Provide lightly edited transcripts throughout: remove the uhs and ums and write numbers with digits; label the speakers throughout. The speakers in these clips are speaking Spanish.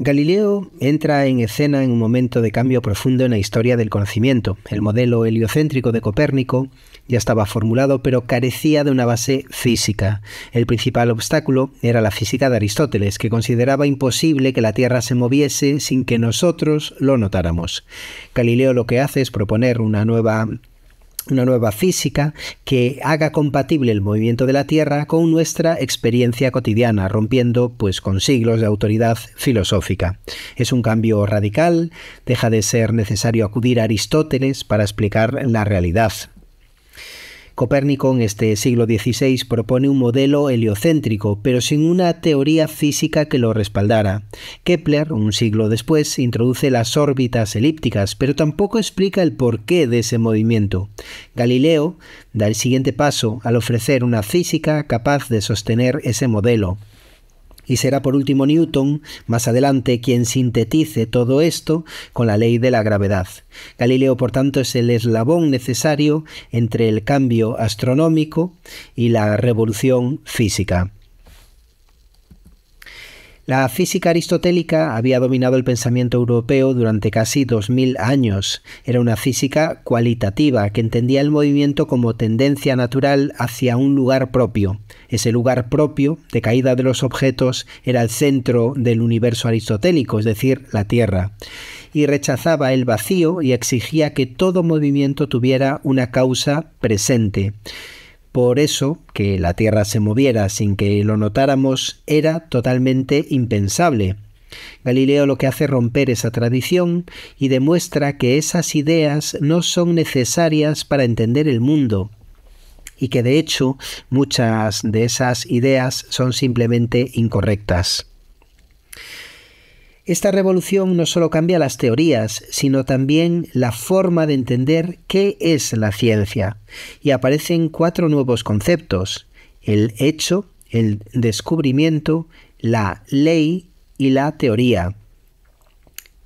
Speaker 1: Galileo entra en escena en un momento de cambio profundo en la historia del conocimiento. El modelo heliocéntrico de Copérnico ya estaba formulado, pero carecía de una base física. El principal obstáculo era la física de Aristóteles, que consideraba imposible que la Tierra se moviese sin que nosotros lo notáramos. Galileo lo que hace es proponer una nueva física que haga compatible el movimiento de la Tierra con nuestra experiencia cotidiana, rompiendo pues con siglos de autoridad filosófica. Es un cambio radical, deja de ser necesario acudir a Aristóteles para explicar la realidad. Copérnico en este siglo XVI propone un modelo heliocéntrico, pero sin una teoría física que lo respaldara. Kepler, un siglo después, introduce las órbitas elípticas, pero tampoco explica el porqué de ese movimiento. Galileo da el siguiente paso al ofrecer una física capaz de sostener ese modelo. Y será por último Newton, más adelante, quien sintetice todo esto con la ley de la gravedad. Galileo, por tanto, es el eslabón necesario entre el cambio astronómico y la revolución física. La física aristotélica había dominado el pensamiento europeo durante casi 2000 años. Era una física cualitativa que entendía el movimiento como tendencia natural hacia un lugar propio. Ese lugar propio, de caída de los objetos, era el centro del universo aristotélico, es decir, la Tierra. Y rechazaba el vacío y exigía que todo movimiento tuviera una causa presente. Por eso, que la Tierra se moviera sin que lo notáramos era totalmente impensable. Galileo lo que hace es romper esa tradición y demuestra que esas ideas no son necesarias para entender el mundo y que de hecho muchas de esas ideas son simplemente incorrectas. Esta revolución no solo cambia las teorías, sino también la forma de entender qué es la ciencia. Y aparecen 4 nuevos conceptos: el hecho, el descubrimiento, la ley y la teoría.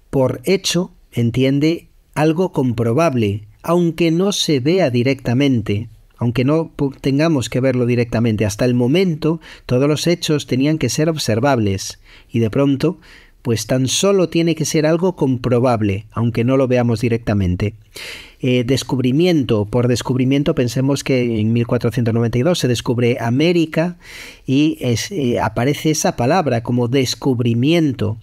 Speaker 1: Por hecho, entiende algo comprobable, aunque no se vea directamente. Aunque no tengamos que verlo directamente. Hasta el momento, todos los hechos tenían que ser observables. Y de pronto, pues tan solo tiene que ser algo comprobable, aunque no lo veamos directamente. Descubrimiento. Por descubrimiento pensemos que en 1492 se descubre América y aparece esa palabra como descubrimiento.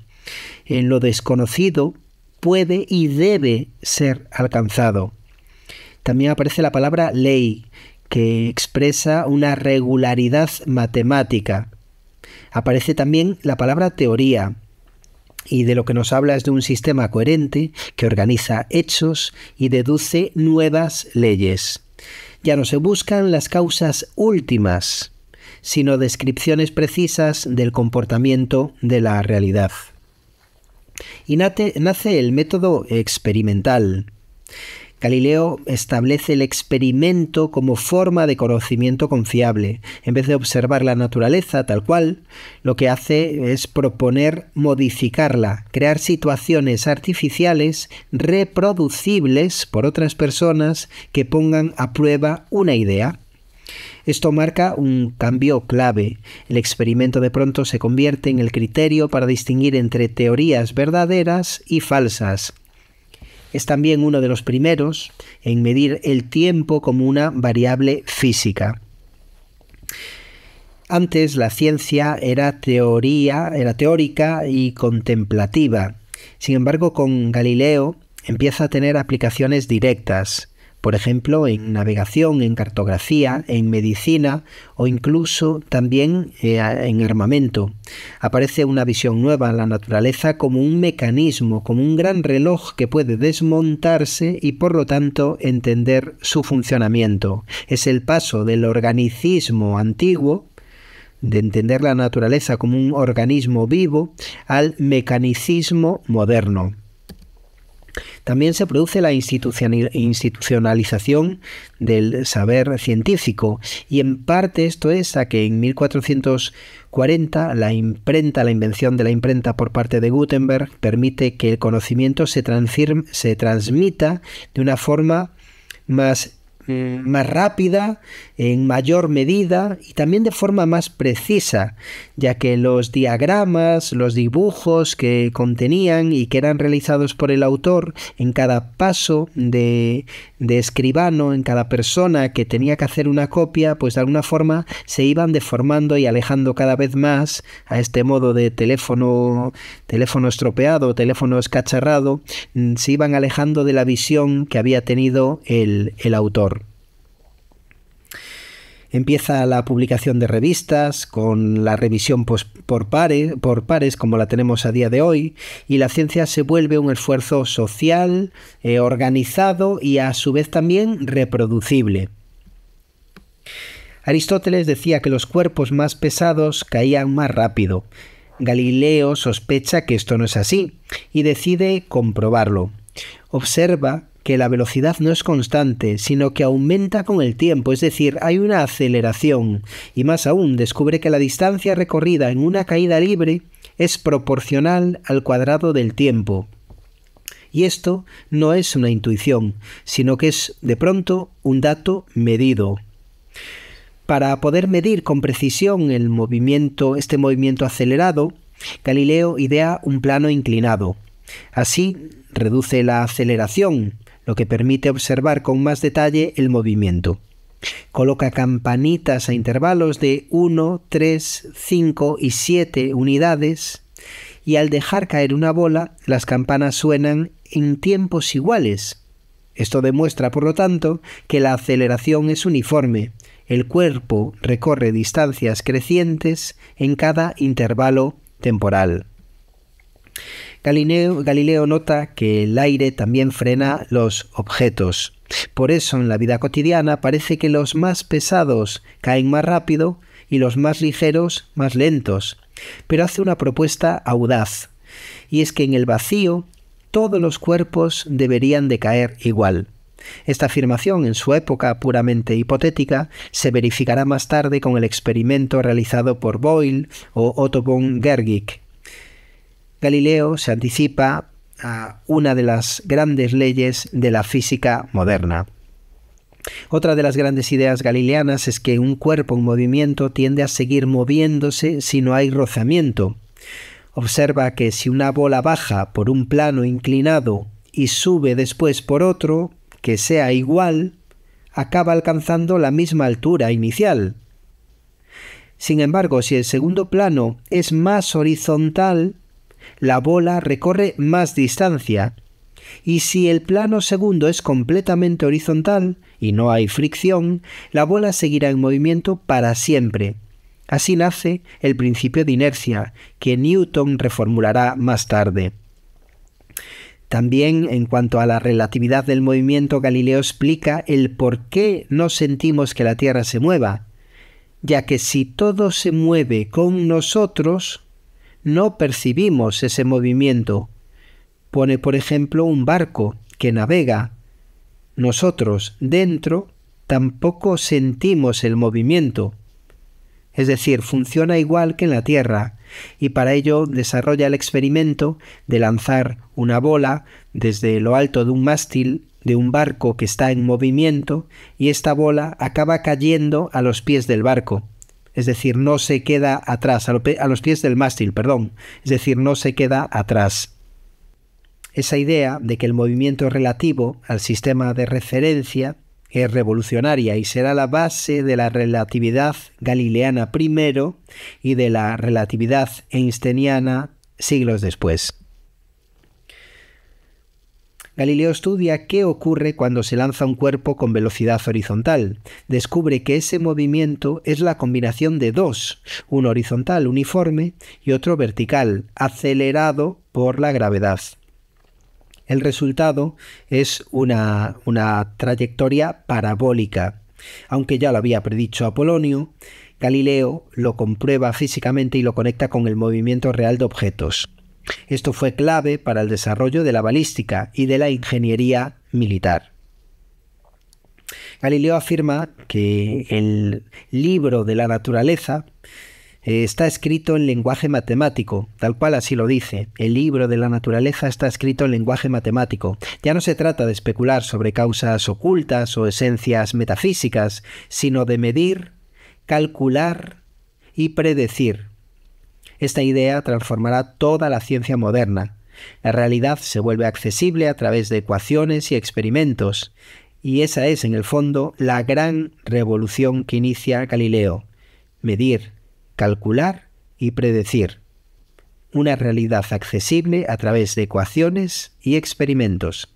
Speaker 1: En lo desconocido puede y debe ser alcanzado. También aparece la palabra ley, que expresa una regularidad matemática. Aparece también la palabra teoría, y de lo que nos habla es de un sistema coherente que organiza hechos y deduce nuevas leyes. Ya no se buscan las causas últimas, sino descripciones precisas del comportamiento de la realidad. Y nace el método experimental. Galileo establece el experimento como forma de conocimiento confiable. En vez de observar la naturaleza tal cual, lo que hace es proponer modificarla, crear situaciones artificiales reproducibles por otras personas que pongan a prueba una idea. Esto marca un cambio clave. El experimento de pronto se convierte en el criterio para distinguir entre teorías verdaderas y falsas. Es también uno de los primeros en medir el tiempo como una variable física. Antes la ciencia era teórica y contemplativa. Sin embargo, con Galileo empieza a tener aplicaciones directas. Por ejemplo, en navegación, en cartografía, en medicina o incluso también en armamento. Aparece una visión nueva en la naturaleza como un mecanismo, como un gran reloj que puede desmontarse y por lo tanto entender su funcionamiento. Es el paso del organicismo antiguo, de entender la naturaleza como un organismo vivo, al mecanicismo moderno. También se produce la institucionalización del saber científico y en parte esto es a que en 1440 la invención de la imprenta por parte de Gutenberg permite que el conocimiento se transmita de una forma más más rápida, en mayor medida y también de forma más precisa, ya que los diagramas, los dibujos que contenían y que eran realizados por el autor en cada paso de escribano, en cada persona que tenía que hacer una copia, pues de alguna forma se iban deformando y alejando cada vez más a este modo de teléfono estropeado, teléfono escacharrado, se iban alejando de la visión que había tenido el autor. Empieza la publicación de revistas con la revisión por pares como la tenemos a día de hoy, y la ciencia se vuelve un esfuerzo social, organizado y a su vez también reproducible. Aristóteles decía que los cuerpos más pesados caían más rápido. Galileo sospecha que esto no es así y decide comprobarlo. Observa que la velocidad no es constante, sino que aumenta con el tiempo, es decir, hay una aceleración, y más aún descubre que la distancia recorrida en una caída libre es proporcional al cuadrado del tiempo. Y esto no es una intuición, sino que es de pronto un dato medido. Para poder medir con precisión este movimiento acelerado, Galileo idea un plano inclinado. Así reduce la aceleración, lo que permite observar con más detalle el movimiento. Coloca campanitas a intervalos de 1, 3, 5 y 7 unidades, y al dejar caer una bola, las campanas suenan en tiempos iguales. Esto demuestra, por lo tanto, que la aceleración es uniforme. El cuerpo recorre distancias crecientes en cada intervalo temporal. Galileo nota que el aire también frena los objetos. Por eso en la vida cotidiana parece que los más pesados caen más rápido y los más ligeros más lentos. Pero hace una propuesta audaz, y es que en el vacío todos los cuerpos deberían de caer igual. Esta afirmación, en su época puramente hipotética, se verificará más tarde con el experimento realizado por Boyle o Otto von Guericke. Galileo se anticipa a una de las grandes leyes de la física moderna. Otra de las grandes ideas galileanas es que un cuerpo en movimiento tiende a seguir moviéndose si no hay rozamiento. Observa que si una bola baja por un plano inclinado y sube después por otro, que sea igual, acaba alcanzando la misma altura inicial. Sin embargo, si el segundo plano es más horizontal, la bola recorre más distancia, y si el plano segundo es completamente horizontal y no hay fricción, la bola seguirá en movimiento para siempre. Así nace el principio de inercia, que Newton reformulará más tarde. También, en cuanto a la relatividad del movimiento, Galileo explica el por qué no sentimos que la Tierra se mueva, ya que si todo se mueve con nosotros, no percibimos ese movimiento. Pone, por ejemplo, un barco que navega. Nosotros, dentro, tampoco sentimos el movimiento. Es decir, funciona igual que en la Tierra, y para ello desarrolla el experimento de lanzar una bola desde lo alto de un mástil de un barco que está en movimiento, y esta bola acaba cayendo a los pies del barco. Es decir, no se queda atrás, a los pies del mástil, perdón. Es decir, no se queda atrás. Esa idea de que el movimiento relativo al sistema de referencia es revolucionaria y será la base de la relatividad galileana primero y de la relatividad einsteiniana siglos después. Galileo estudia qué ocurre cuando se lanza un cuerpo con velocidad horizontal. Descubre que ese movimiento es la combinación de dos, uno horizontal uniforme y otro vertical, acelerado por la gravedad. El resultado es una trayectoria parabólica. Aunque ya lo había predicho Apolonio, Galileo lo comprueba físicamente y lo conecta con el movimiento real de objetos. Esto fue clave para el desarrollo de la balística y de la ingeniería militar. Galileo afirma que el libro de la naturaleza Está escrito en lenguaje matemático, tal cual así lo dice. El libro de la naturaleza está escrito en lenguaje matemático. Ya no se trata de especular sobre causas ocultas o esencias metafísicas, sino de medir, calcular y predecir. Esta idea transformará toda la ciencia moderna. La realidad se vuelve accesible a través de ecuaciones y experimentos, y esa es, en el fondo, la gran revolución que inicia Galileo: medir, calcular y predecir. Una realidad accesible a través de ecuaciones y experimentos.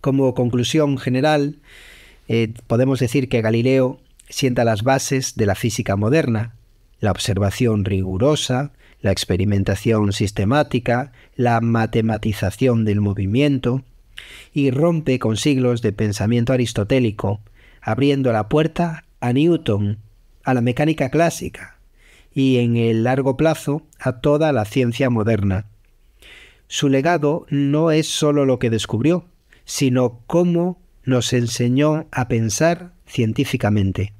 Speaker 1: Como conclusión general, podemos decir que Galileo sienta las bases de la física moderna: la observación rigurosa, la experimentación sistemática, la matematización del movimiento, y rompe con siglos de pensamiento aristotélico, abriendo la puerta a Newton, a la mecánica clásica y, en el largo plazo, a toda la ciencia moderna. Su legado no es solo lo que descubrió, sino cómo nos enseñó a pensar científicamente.